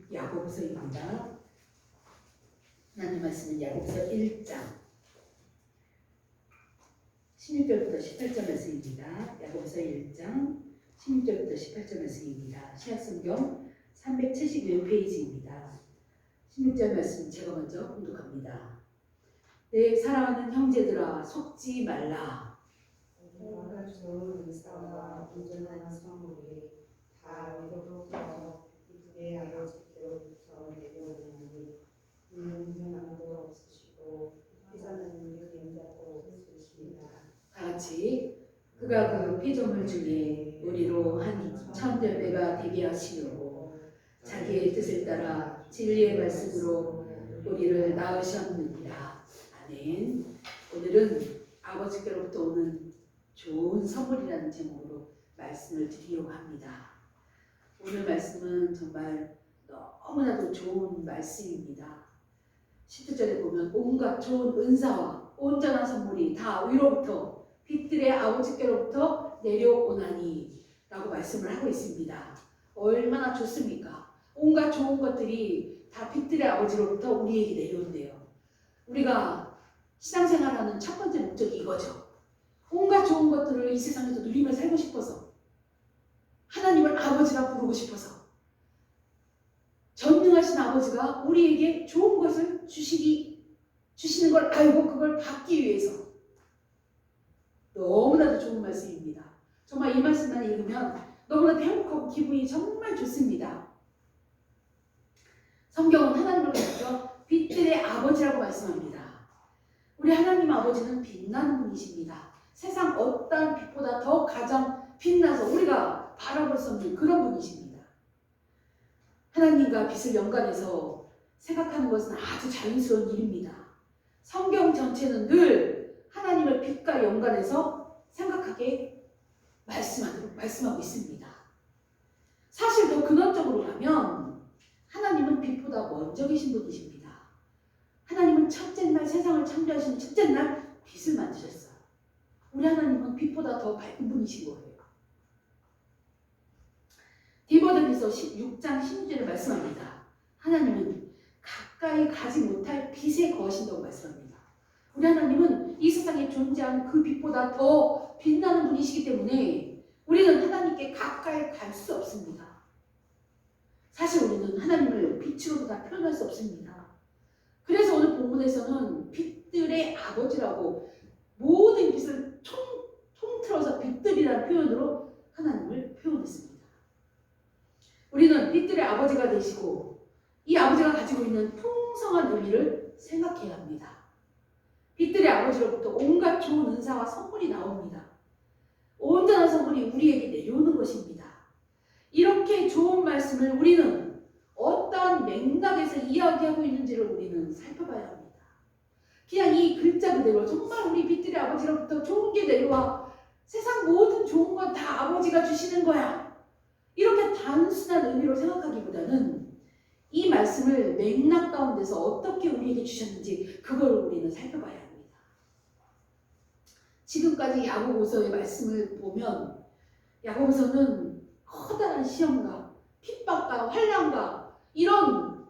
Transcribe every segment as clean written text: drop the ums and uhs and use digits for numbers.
야고보서입니다. 하나님 말씀은 야고보서 1장 16절부터 18절 말씀입니다. 야고보서 1장 16절부터 18절 말씀입니다. 신약성경 371페이지입니다. 16절 말씀 제가 먼저 공독합니다. 내 사랑하는 형제들아 속지 말라. 온갖 좋은 의사와 온전한 선물이 다 위로부터 내 아버지께로부터 내려오나니 이는 변함도 없으시고 피자는 그림자도 없으십니다. 같이 그가 그 피조물 중에 우리로 한 천절배가 되게 하시려고 자기의 뜻을 따라 진리의 말씀으로 우리를 낳으셨느니라. 아멘. 오늘은 아버지께로부터 오는 좋은 선물이라는 제목으로 말씀을 드리려고 합니다. 오늘 말씀은 정말 너무나도 좋은 말씀입니다. 10절에 보면 온갖 좋은 은사와 온전한 선물이 다 위로부터 빛들의 아버지께로부터 내려오나니 라고 말씀을 하고 있습니다. 얼마나 좋습니까? 온갖 좋은 것들이 다 빛들의 아버지로부터 우리에게 내려온대요. 우리가 신앙생활하는 첫 번째 목적이 이거죠. 온갖 좋은 것들을 이 세상에서 누리며 살고 싶어서, 하나님을 아버지라 부르고 싶어서, 전능하신 아버지가 우리에게 좋은 것을 주시는 걸 알고 그걸 받기 위해서 너무나도 좋은 말씀입니다. 정말 이 말씀만 읽으면 너무나도 행복하고 기분이 정말 좋습니다. 성경은 하나님을 가리켜 빛들의 아버지라고 말씀합니다. 우리 하나님 아버지는 빛나는 분이십니다. 세상 어떠한 빛보다 더 가장 빛나서 우리가 바라볼 수 없는 그런 분이십니다. 하나님과 빛을 연관해서 생각하는 것은 아주 자연스러운 일입니다. 성경 전체는 늘 하나님을 빛과 연관해서 생각하게 말씀하고 있습니다. 사실 더 근원적으로 가면 하나님은 빛보다 먼저 계신 분이십니다. 하나님은 첫째 날 세상을 창조하신 첫째 날 빛을 만드셨어요. 우리 하나님은 빛보다 더 밝은 분이신 거예요. 디모데전서 16장 16절에 말씀합니다. 하나님은 가까이 가지 못할 빛에 거하신다고 말씀합니다. 우리 하나님은 이 세상에 존재하는 그 빛보다 더 빛나는 분이시기 때문에 우리는 하나님께 가까이 갈 수 없습니다. 사실 우리는 하나님을 빛으로도 다 표현할 수 없습니다. 그래서 오늘 본문에서는 빛들의 아버지라고 모든 빛을 통틀어서 빛들이라는 표현으로 하나님을 표현했습니다. 우리는 빛들의 아버지가 되시고 이 아버지가 가지고 있는 풍성한 의미를 생각해야 합니다. 빛들의 아버지로부터 온갖 좋은 은사와 선물이 나옵니다. 온전한 선물이 우리에게 내려오는 것입니다. 이렇게 좋은 말씀을 우리는 어떠한 맥락에서 이야기하고 있는지를 우리는 살펴봐야 합니다. 그냥 이 글자 그대로 정말 우리 빛들의 아버지로부터 좋은 게 내려와 세상 모든 좋은 건 다 아버지가 주시는 거야. 이렇게 단순한 의미로 생각하기보다는 이 말씀을 맥락 가운데서 어떻게 우리에게 주셨는지 그걸 우리는 살펴봐야 합니다. 지금까지 야고보서의 말씀을 보면 야고보서는 커다란 시험과 핍박과 환난과 이런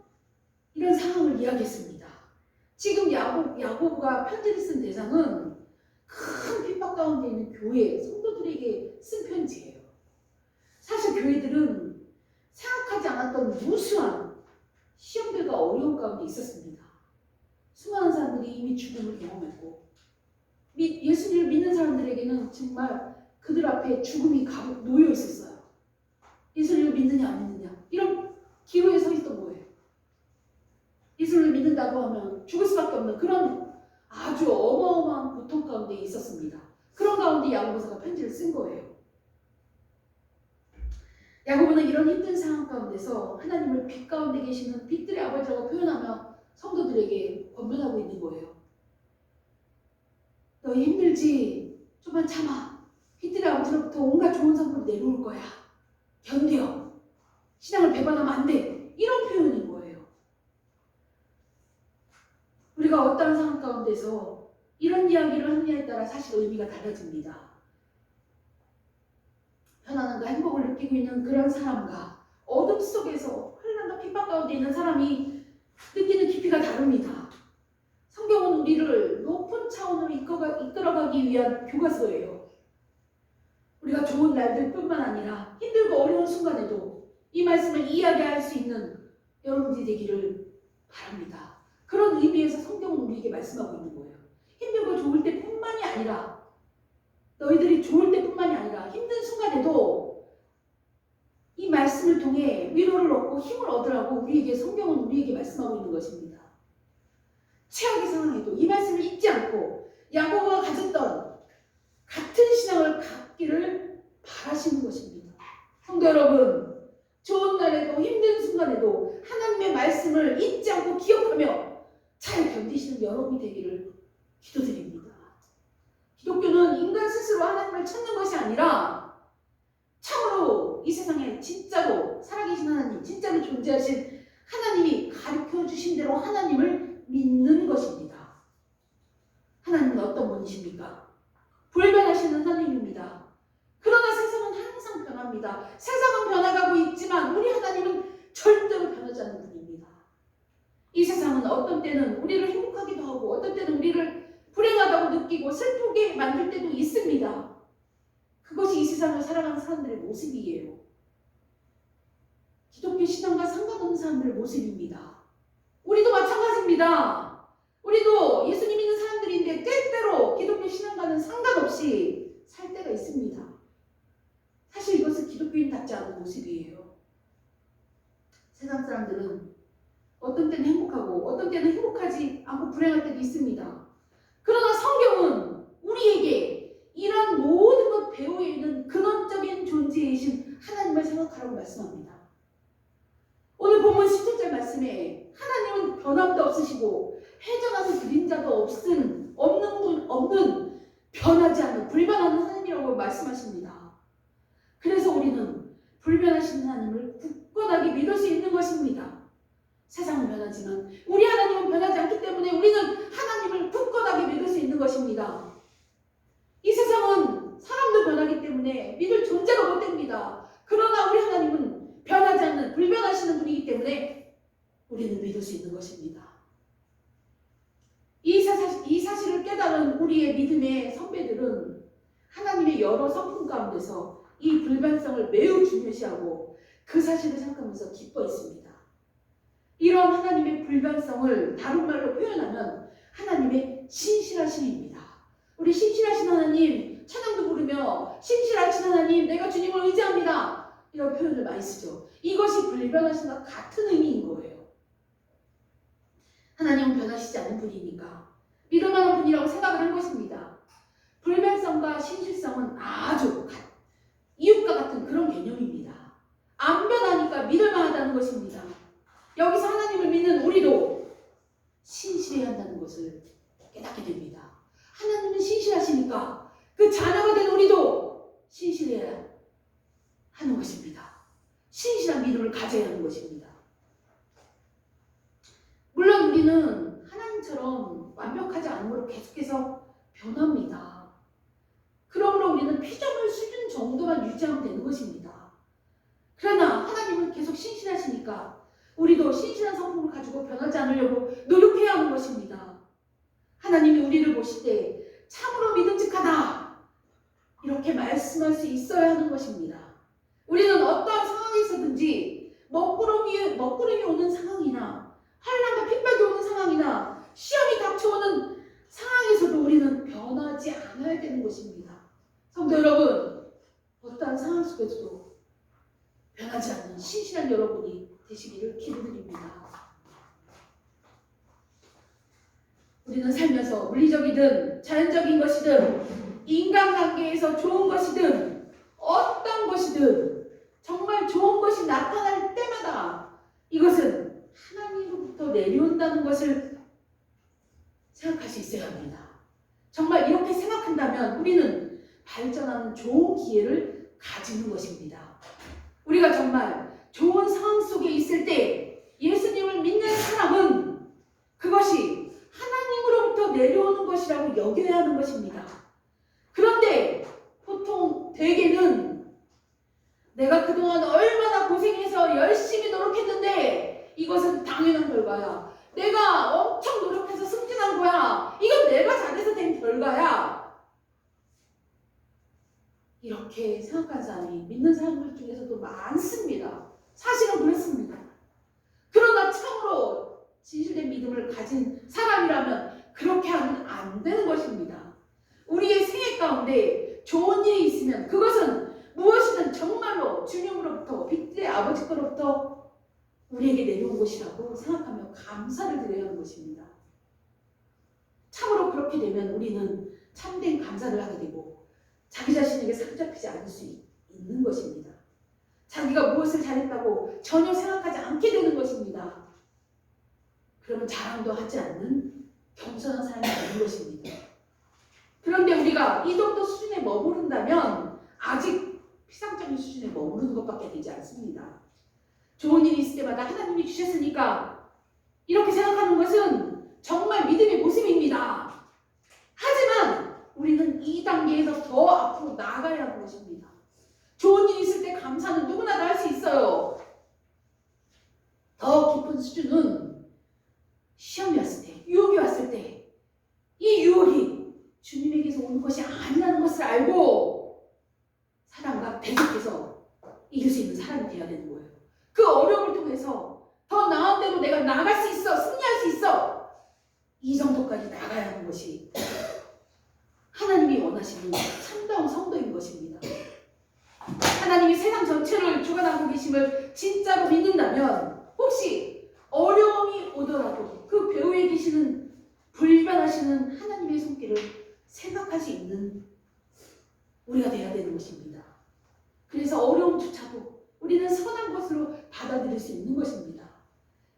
상황을 이야기했습니다. 지금 야고보가 편지를 쓴 대상은 큰 핍박 가운데 있는 교회 성도들에게 쓴 편지예요. 사실 교회들은 생각하지 않았던 무수한 시험들과 어려움 가운데 있었습니다. 수많은 사람들이 이미 죽음을 경험했고 예수님을 믿는 사람들에게는 정말 그들 앞에 죽음이 놓여 있었어요. 예수님을 믿느냐 안 믿느냐 이런 기로에 서 있던 거예요. 예수님을 믿는다고 하면 죽을 수밖에 없는 그런 아주 어마어마한 고통 가운데 있었습니다. 그런 가운데 야고보서가 편지를 쓴 거예요. 야고보는 이런 힘든 상황 가운데서 하나님을 빛 가운데 계시는 빛들의 아버지라고 표현하며 성도들에게 권면하고 있는 거예요. 너희 힘들지? 좀만 참아. 빛들의 아버지로부터 온갖 좋은 선물이 내려올 거야. 견뎌. 신앙을 배반하면 안 돼. 이런 표현인 거예요. 우리가 어떤 상황 가운데서 이런 이야기를 하느냐에 따라 사실 의미가 달라집니다. 편안함과 행복을 느끼고 있는 그런 사람과 어둠 속에서 환난과 핍박을 핍박 가운데 있는 사람이 느끼는 깊이가 다릅니다. 성경은 우리를 높은 차원으로 이끌어가기 위한 교과서예요. 우리가 좋은 날들뿐만 아니라 힘들고 어려운 순간에도 이 말씀을 이야기할 수 있는 여러분들이 되기를 바랍니다. 그런 의미에서 성경은 우리에게 말씀하고 있는 거예요. 힘들고 좋을 때뿐만이 아니라 너희들이 좋을 때뿐만이 아니라 힘든 순간에도 이 말씀을 통해 위로를 얻고 힘을 얻으라고 성경은 우리에게 말씀하고 있는 것입니다. 최악의 상황에도 이 말씀을 잊지 않고 야고보가 가졌던 같은 신앙을 갖기를 바라시는 것입니다. 성도 여러분, 좋은 날에도 힘든 순간에도 하나님의 말씀을 잊지 않고 기억하며 잘 견디시는 여러분이 되기를 기도드립니다. 기독교는 인간 스스로 하나님을 찾는 것이 아니라 참으로 이 세상에 진짜로 살아계신 하나님, 진짜로 존재하신 하나님이 가르쳐 주신 대로 하나님을 믿는 것입니다. 하나님은 어떤 분이십니까? 불변하시는 하나님입니다. 그러나 세상은 항상 변합니다. 세상은 변해가고 있지만 우리 하나님은 절대로 변하지 않는 분입니다. 이 세상은 어떤 때는 우리를 행복하기도 하고 어떤 때는 우리를 불행하다고 느끼고 슬프게 만들 때도 있습니다. 그것이 이 세상을 살아가는 사람들의 모습이에요. 기독교 신앙과 상관없는 사람들의 모습입니다. 우리도 마찬가지입니다. 우리도 예수님 믿는 사람들인데 때때로 기독교 신앙과는 상관없이 살 때가 있습니다. 사실 이것은 기독교인답지 않은 모습이에요. 세상 사람들은 어떤 때는 행복하고 어떤 때는 행복하지 않고 불행할 때도 있습니다. 그러나 성경은 우리에게 이런 모든 것 배후에 있는 근원적인 존재이신 하나님을 생각하라고 말씀합니다. 오늘 본문 17절 말씀에 하나님은 변함도 없으시고 해전하는 그림자도 없는 변하지 않는 불변하는 하나님이라고 말씀하십니다. 그래서 우리는 불변하신 하나님을 굳건하게 믿을 수 있는 것입니다. 세상은 변하지만 우리 하나님은 변하지 않기 때문에 우리는 하나님을 굳건하게 믿을 수 있는 것입니다. 이 세상은 사람도 변하기 때문에 믿을 존재가 못 됩니다. 그러나 우리 하나님은 변하지 않는 불변하시는 분이기 때문에 우리는 믿을 수 있는 것입니다. 이 사실을 깨달은 우리의 믿음의 선배들은 하나님의 여러 성품 가운데서 이 불변성을 매우 중요시하고 그 사실을 생각하면서 기뻐했습니다. 이런 하나님의 불변성을 다른 말로 표현하면 하나님의 신실하심입니다. 우리 신실하신 하나님 찬양도 부르며 신실하신 하나님 내가 주님을 의지합니다. 이런 표현을 많이 쓰죠. 이것이 불변하신과 같은 의미인 거예요. 하나님은 변하시지 않는 분이니까 믿을만한 분이라고 생각을 한 것입니다. 불변성과 신실성은 아주 이웃과 같은 그런 개념입니다. 안 변하니까 믿을만하다는 것입니다. 여기서 하나님을 믿는 우리도 신실해야 한다는 것을 깨닫게 됩니다. 하나님은 신실하시니까 그 자녀가 된 우리도 신실해야 하는 것입니다. 신실한 믿음을 가져야 하는 것입니다. 물론 우리는 하나님처럼 완벽하지 않으므로 계속해서 변합니다. 그러므로 우리는 피조물 수준 정도만 유지하면 되는 것입니다. 그러나 하나님은 계속 신실하시니까 우리도 신실한 성품을 가지고 변하지 않으려고 노력해야 하는 것입니다. 하나님이 우리를 보실 때 참으로 믿음직하다 이렇게 말씀할 수 있어야 하는 것입니다. 우리는 어떠한 상황에 있었든지 먹구름이 오는 상황이나 환난과 핍박이 오는 상황이나 시험이 닥쳐오는 상황에서도 우리는 변하지 않아야 되는 것입니다. 성도 여러분, 어떠한 상황 속에서도 변하지 않는 신실한 여러분이 되시기를 기도드립니다. 우리는 살면서 물리적이든 자연적인 것이든 인간관계에서 좋은 것이든 어떤 것이든 정말 좋은 것이 나타날 때마다 이것은 하나님으로부터 내려온다는 것을 생각할 수 있어야 합니다. 정말 이렇게 생각한다면 우리는 발전하는 좋은 기회를 가지는 것입니다. 우리가 정말 좋은 상황 속에 있을 때 예수님을 믿는 사람은 그것이 하나님으로부터 내려오는 것이라고 여겨야 하는 것입니다. 그런데 보통 대개는 내가 그동안 얼마나 고생해서 열심히 노력했는데 결과야. 내가 엄청 노력해서 승진한 거야. 이건 내가 잘해서 된 결과야. 이렇게 생각하는 사람이 믿는 사람들 중에서도 많습니다. 사실은 그렇습니다. 그러나 참으로 진실된 믿음을 가진 사람이라면 그렇게 하면 안 되는 것입니다. 우리의 생애 가운데 좋은 일이 있으면 그것은 무엇이든 정말로 주님으로부터 빛의 아버지께로부터 우리에게 내려온 것이라고 생각하며 감사를 드려야 하는 것입니다. 참으로 그렇게 되면 우리는 참된 감사를 하게 되고 자기 자신에게 사로잡히지 않을 수 있는 것입니다. 자기가 무엇을 잘했다고 전혀 생각하지 않게 되는 것입니다. 그러면 자랑도 하지 않는 겸손한 사람이 되는 것입니다. 그런데 우리가 이 정도 수준에 머무른다면 아직 피상적인 수준에 머무르는 것밖에 되지 않습니다. 좋은 일이 있을 때마다 하나님이 주셨으니까 이렇게 생각하는 것은 정말 믿음의 모습입니다. 하지만 우리는 이 단계에서 더 앞으로 나아가야 하는 것입니다. 좋은 일이 있을 때 감사는 누구나 다 할 수 있어요. 더 깊은 수준은 시험이 왔을 때, 유혹이 왔을 때 이 유혹이 주님에게서 오는 것이 아니라는 것을 알고 사랑과 계속해서 이길 수 있는 사람이 되어야 되는 거예요. 그 어려움을 통해서 더 나은 대로 내가 나아갈 수 있어, 승리할 수 있어. 이 정도까지 나가야 하는 것이 하나님이 원하시는 참다운 성도인 것입니다. 하나님이 세상 전체를 주관하고 계심을 진짜로 믿는다면 혹시 어려움이 오더라도 그 배후에 계시는 불변하시는 하나님의 손길을 생각할 수 있는 우리가 되어야 되는 것입니다. 그래서 어려움조차도 우리는 선한 것으로 받아들일 수 있는 것입니다.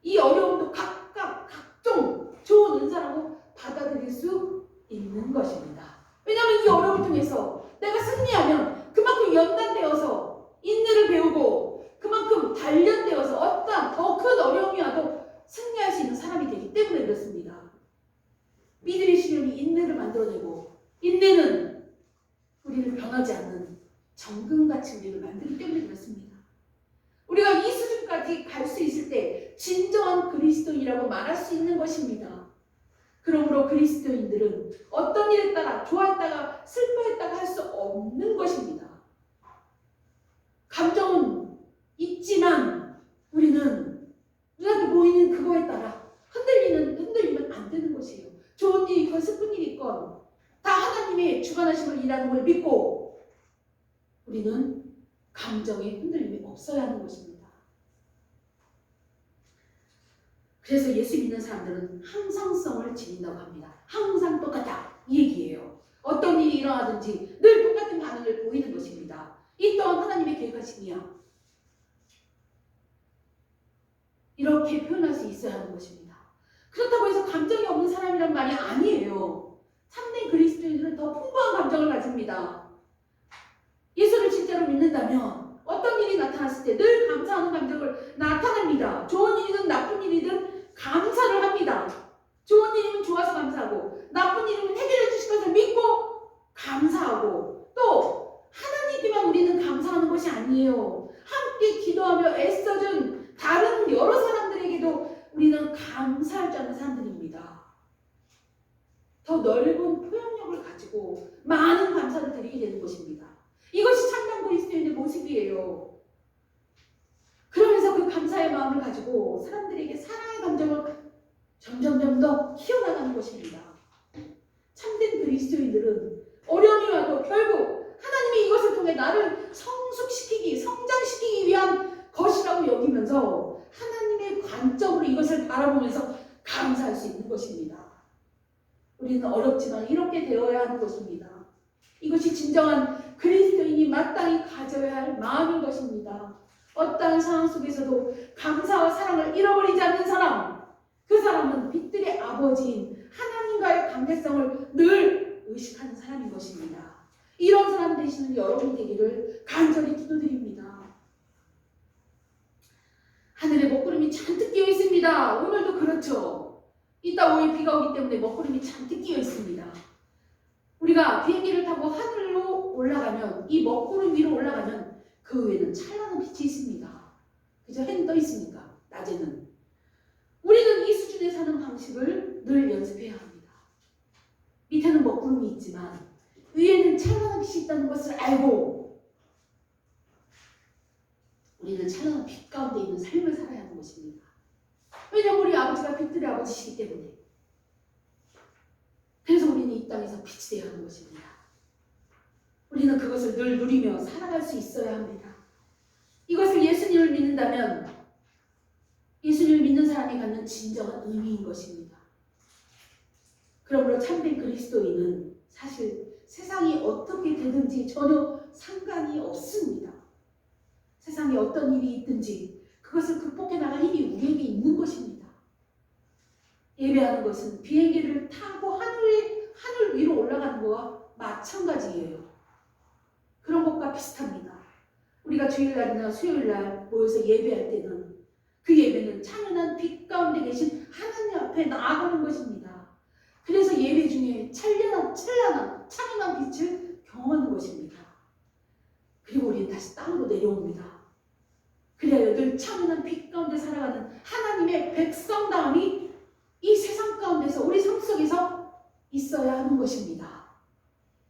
이 어려움도 각각 각종 좋은 은사라고 받아들일 수 있는 것입니다. 왜냐하면 이 어려움을 통해서 내가 승리하면 그만큼 연단되어서 인내를 배우고 그만큼 단련되어서 어떠한 더 큰 어려움이 와도 승리할 수 있는 사람이 되기 때문에 그렇습니다. 믿음의 시련이 인내를 만들어내고 인내는 우리를 변하지 않는 정금같이 우리를 만들기 때문에 그렇습니다. 우리가 이 수준까지 갈 수 있을 때 진정한 그리스도인이라고 말할 수 있는 것입니다. 그러므로 그리스도인들은 어떤 일에 따라 좋아했다가 슬퍼했다가 할 수 없는 것입니다. 감정은 있지만 우리는 눈앞에 보이는 그거에 따라 흔들리면 안 되는 것이에요. 좋은 일이 있건 슬픈 일이 있건 다 하나님의 주관하심을 일하는 걸 믿고 우리는 감정에 흔들림이 없어야 하는 것입니다. 그래서 예수 믿는 사람들은 항상성을 지닌다고 합니다. 항상 똑같다 이 얘기예요. 어떤 일이 일어나든지 늘 똑같은 반응을 보이는 것입니다. 이 또한 하나님의 계획하심이야. 이렇게 표현할 수 있어야 하는 것입니다. 그렇다고 해서 감정이 없는 사람이란 말이 아니에요. 참된 그리스도인들은 더 풍부한 감정을 가집니다. 예수를 진짜로 믿는다면 어떤 일이 나타났을 때 늘 감사하는 감정을 나타냅니다. 좋은 일이든 나쁜 일이든 감사를 합니다. 좋은 일이면 좋아서 감사하고 나쁜 일이면 해결해 주실 것을 믿고 감사하고 또 하나님께만 우리는 감사하는 것이 아니에요. 함께 기도하며 애써준 다른 여러 사람들에게도 우리는 감사할 줄 아는 사람들입니다. 더 넓은 포용력을 가지고 많은 감사를 드리게 되는 것입니다. 이것이 참된 그리스도인의 모습이에요. 그러면서 그 감사의 마음을 가지고 사람들에게 사랑의 감정을 점점 더 키워나가는 것입니다. 참된 그리스도인들은 어려움이 와도 결국 하나님이 이것을 통해 나를 성숙시키기, 성장시키기 위한 것이라고 여기면서 하나님의 관점으로 이것을 바라보면서 감사할 수 있는 것입니다. 우리는 어렵지만 이렇게 되어야 하는 것입니다. 이것이 진정한 그리스도인이 마땅히 가져야 할 마음인 것입니다. 어떠한 상황 속에서도 감사와 사랑을 잃어버리지 않는 사람, 그 사람은 빛들의 아버지인 하나님과의 관계성을 늘 의식하는 사람인 것입니다. 이런 사람 되시는 여러분이 되기를 간절히 기도드립니다. 하늘에 먹구름이 잔뜩 끼어 있습니다. 오늘도 그렇죠. 이따 오후에 비가 오기 때문에 먹구름이 잔뜩 끼어 있습니다. 우리가 비행기를 타고 하늘로 올라가면 이 먹구름 위로 올라가면 그 위에는 찬란한 빛이 있습니다. 그죠? 해는 떠 있습니까? 낮에는. 우리는 이 방식을 늘 연습해야 합니다. 밑에는 먹구름이 있지만 위에는 찬란한 빛이 있다는 것을 알고 우리는 찬란한 빛 가운데 있는 삶을 살아야 하는 것입니다. 왜냐하면 우리 아버지가 빛들의 아버지시기 때문에. 그래서 우리는 이 땅에서 빛이 되어야 하는 것입니다. 우리는 그것을 늘 누리며 살아갈 수 있어야 합니다. 이것을 예수님을 믿는다면 예수님을 믿는 사람이 갖는 진정한 의미인 것입니다. 그러므로 참된 그리스도인은 사실 세상이 어떻게 되든지 전혀 상관이 없습니다. 세상에 어떤 일이 있든지 그것을 극복해 나갈 힘이 우리에게 있는 것입니다. 예배하는 것은 비행기를 타고 하늘 위로 올라가는 것과 마찬가지예요. 그런 것과 비슷합니다. 우리가 주일날이나 수요일날 모여서 예배할 때는 그 예배는 찬란한 빛 가운데 계신 하나님 앞에 나아가는 것입니다. 그래서 예배 중에 찬란한 빛을 경험하는 것입니다. 그리고 우리는 다시 땅으로 내려옵니다. 그래야 늘 찬란한 빛 가운데 살아가는 하나님의 백성다움이 이 세상 가운데서 우리 삶 속에서 있어야 하는 것입니다.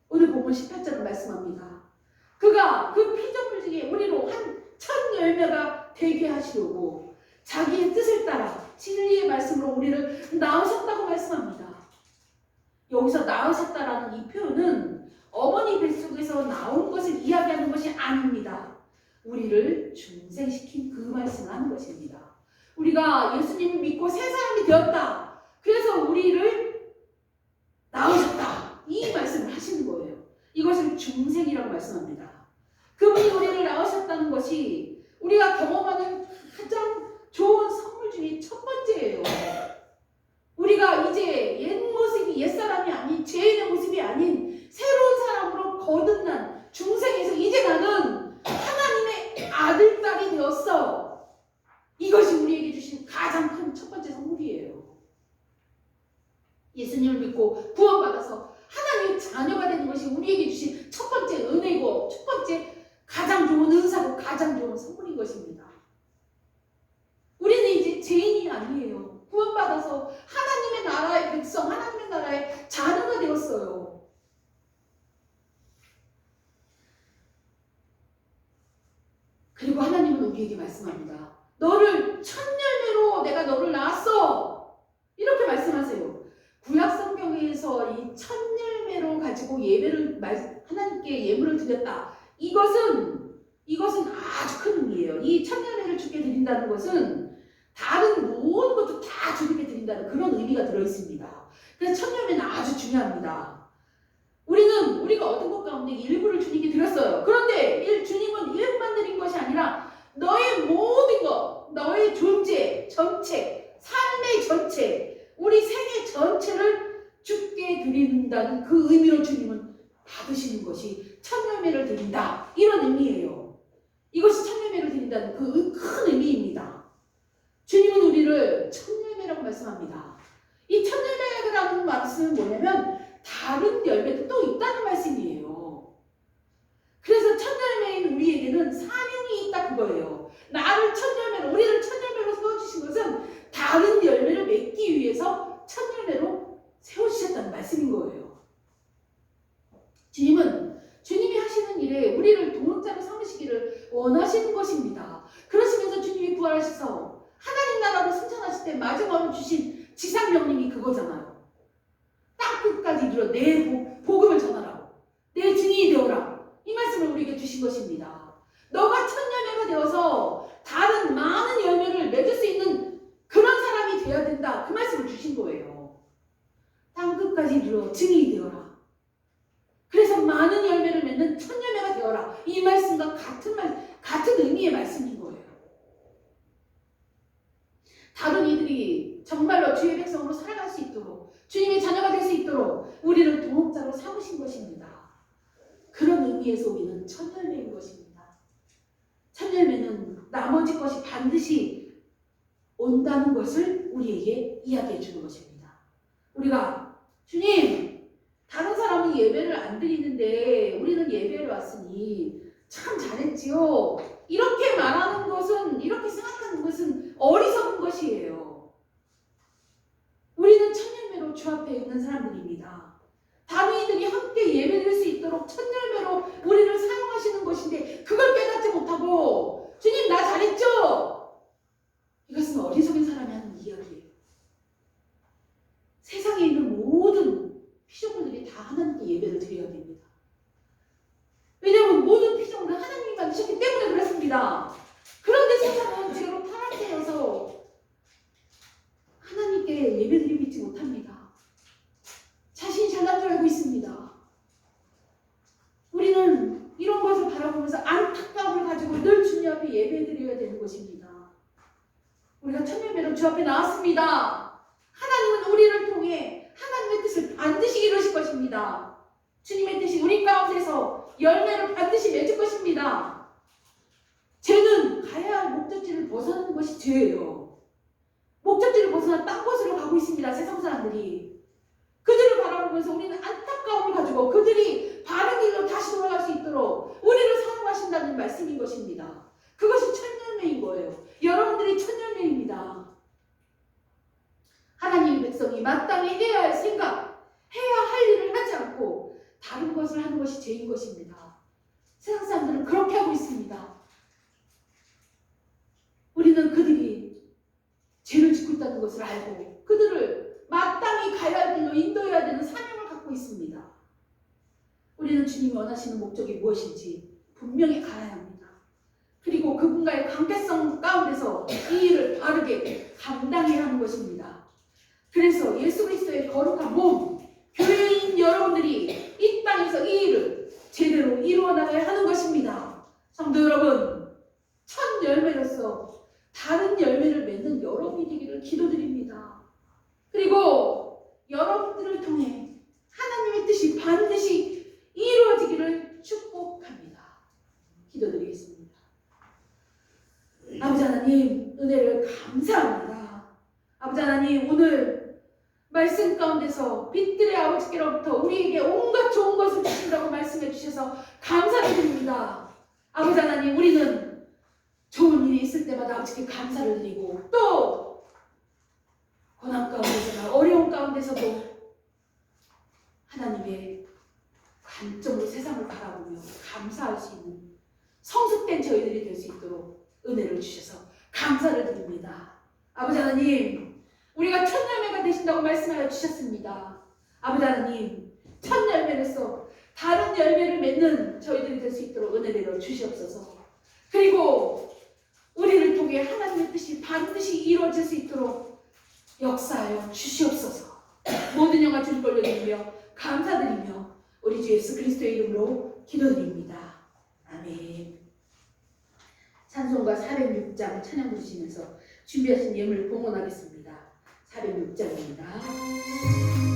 오늘 본문 18절을 말씀합니다. 그가 그 피조물 중에 우리로 한 첫 열매가 되게 하시려고 자기의 뜻을 따라 진리의 말씀으로 우리를 낳으셨다고 말씀합니다. 여기서 낳으셨다라는 이 표현은 어머니 뱃속에서 나온 것을 이야기하는 것이 아닙니다. 우리를 중생시킨 그 말씀을 하는 것입니다. 우리가 예수님을 믿고 새 사람이 되었다. 그래서 우리를 낳으셨다. 이 말씀을 하시는 거예요. 이것을 중생이라고 말씀합니다. 그분이 우리를 낳으셨다는 것이 우리가 경험하는 가장 좋은 선물 중에 첫 번째예요. 우리가 이제 옛사람이 아닌 죄인의 모습이 아닌 새로운 사람으로 거듭난 중생에서 이제 나는 하나님의 아들, 딸이 되었어. 이것이 우리에게 주신 가장 큰 첫 번째 선물이에요. 예수님을 믿고 구원받아서 하나님의 자녀가 되는 것이 우리에게 주신 첫 번째 은혜고 첫 번째 가장 좋은 은사고 가장 좋은 선물인 것입니다. 우리는 이제 죄인이 아니에요. 구원받아서 하나님의 나라의 백성, 하나님의 나라의 자녀가 되었어요. 그리고 하나님은 우리에게 말씀합니다. 너를 첫 열매로 내가 너를 낳았어. 이렇게 말씀하세요. 구약 성경에서 이 첫 열매로 가지고 예배를 하나님께 예물을 드렸다. 이것은 아주 큰 의미예요. 이 첫 열매를 주께 드린다는 것은 다른 모든 것도 다 주님께 드린다는 그런 의미가 들어있습니다. 그래서 첫 열매는 아주 중요합니다. 우리가 얻은 것 가운데 일부를 주님께 드렸어요. 그런데 주님은 일부만 드린 것이 아니라 너의 모든 것, 너의 존재, 정체, 삶의 전체, 우리 생애 전체를 주께 드린다는 그 의미로 주님은 받으시는 것이 첫 열매를 드린다. 이런 의미예요. 이것이 첫 열매를 드린다는 그 큰 의미입니다. 주님은 우리를 첫 열매라고 말씀합니다. 이 첫 열매라는 말씀은 뭐냐면 다른 열매도 또 있다는 말씀이에요. 그래서 첫 열매인 우리에게는 사명이 있다 그거예요. 나를 첫 열매로, 우리를 첫 열매로 세워주신 것은 다른 열매를 맺기 위해서 첫 열매로 세워주셨다는 말씀인 거예요. 주님이 하시는 일에 우리를 동역자로 삼으시기를 원하시는 것입니다. 그러시면서 주님이 부활하셔서 하나님 나라로 승천하실 때 마지막으로 주신 지상명령이 그거잖아요. 땅 끝까지 이르러 내 복음을 전하라고. 내 증인이 되어라. 이 말씀을 우리에게 주신 것입니다. 너가 첫 열매가 되어서 다른 많은 열매를 맺을 수 있는 그런 사람이 되어야 된다. 그 말씀을 주신 거예요. 땅 끝까지 이르러 증인이 되어라. 그래서 많은 열매를 맺는 첫 열매가 되어라. 이 말씀과 같은 의미의 말씀인 거예요. 다른 이들이 정말로 주의 백성으로 살아갈 수 있도록 주님의 자녀가 될 수 있도록 우리를 동역자로 삼으신 것입니다. 그런 의미에서 우리는 첫 열매인 것입니다. 첫 열매는 나머지 것이 반드시 온다는 것을 우리에게 이야기해 주는 것입니다. 우리가 주님, 다른 사람은 예배를 안 드리는데 우리는 예배를 왔으니 참 잘했지요. 이렇게 말하는 것은, 이렇게 생각하는 것은 어리석은 것이에요. 우리는 주 앞에 있는 사람들입니다. 단위들이 함께 예배드릴 수 있도록 첫 열매로 우리를 사용하시는 것인데 그걸 깨닫지 못하고 주님 나 잘했죠? 이것은 어리석은 사람이 하는 이야기예요. 세상에 있는 모든 피조물들이 다 하나님께 예배를 드려야 됩니다. 왜냐하면 모든 피조물은 하나님이 만드셨기 때문에 그렇습니다. 그런데 세상은 죄로 타락되어서 하나님께 예배드리고 있지 못합니다. 자신이 잘난 줄 알고 있습니다. 우리는 이런 것을 바라보면서 안타까움을 가지고 늘 주님 앞에 예배드려야 되는 것입니다. 우리가 첫 예배로 주 앞에 나왔습니다. 하나님은 우리를 통해 하나님의 뜻을 반드시 이루실 것입니다. 주님의 뜻이 우리 가운데서 열매를 반드시 맺을 것입니다. 죄는 가야 할 목적지를 벗어나는 것이 죄예요. 목적지를 벗어나 딴 곳으로 가고 있습니다. 세상 사람들이. 그들을 바라보면서 우리는 안타까움을 가지고 그들이 바른 길로 다시 돌아갈 수 있도록 우리를 사용하신다는 말씀인 것입니다. 그것이 첫 열매인 거예요. 여러분들이 첫 열매입니다. 하나님의 백성이 마땅히 해야 할 생각, 해야 할 일을 하지 않고 다른 것을 하는 것이 죄인 것입니다. 세상 사람들은 그렇게 하고 있습니다. 우리는 그들이 죄를 짓고 있다는 것을 알고 그들을 마땅히 가야 할 길로 인도해야 되는 사명을 갖고 있습니다. 우리는 주님이 원하시는 목적이 무엇인지 분명히 알아야 합니다. 그리고 그분과의 관계성 가운데서 이 일을 바르게 감당해야 하는 것입니다. 그래서 예수 그리스도의 거룩한 몸, 교회인 여러분들이 이 땅에서 이 일을 제대로 이루어 나가야 하는 것입니다. 성도 여러분, 첫 열매로서 다른 열매를 맺는 여러분이 되기를 기도드립니다. 그리고 여러분들을 통해 하나님의 뜻이 반드시 이루어지기를 축복합니다. 기도드리겠습니다. 아버지 하나님, 은혜를 감사합니다. 아버지 하나님, 오늘 말씀 가운데서 빛들의 아버지께로부터 우리에게 온갖 좋은 것을 주신다고 말씀해 주셔서 감사를 드립니다. 아버지 하나님, 우리는 좋은 일이 있을 때마다 아버지께 감사를 드리고 또 고난 가운데서나 어려운 가운데서도 하나님의 관점으로 세상을 바라보며 감사할 수 있는 성숙된 저희들이 될 수 있도록 은혜를 주셔서 감사를 드립니다. 아버지 하나님, 우리가 첫 열매가 되신다고 말씀하여 주셨습니다. 아버지 하나님, 첫 열매로서 다른 열매를 맺는 저희들이 될 수 있도록 은혜를 주시옵소서. 그리고 우리를 통해 하나님의 뜻이 반드시 이루어질 수 있도록 역사하여 주시옵소서. 모든 영광 주님 돌려드리며 감사드리며 우리 주 예수 그리스도의 이름으로 기도드립니다. 아멘. 찬송가 406장 찬양 부르시면서 준비하신 예물을 봉헌하겠습니다. 406장입니다.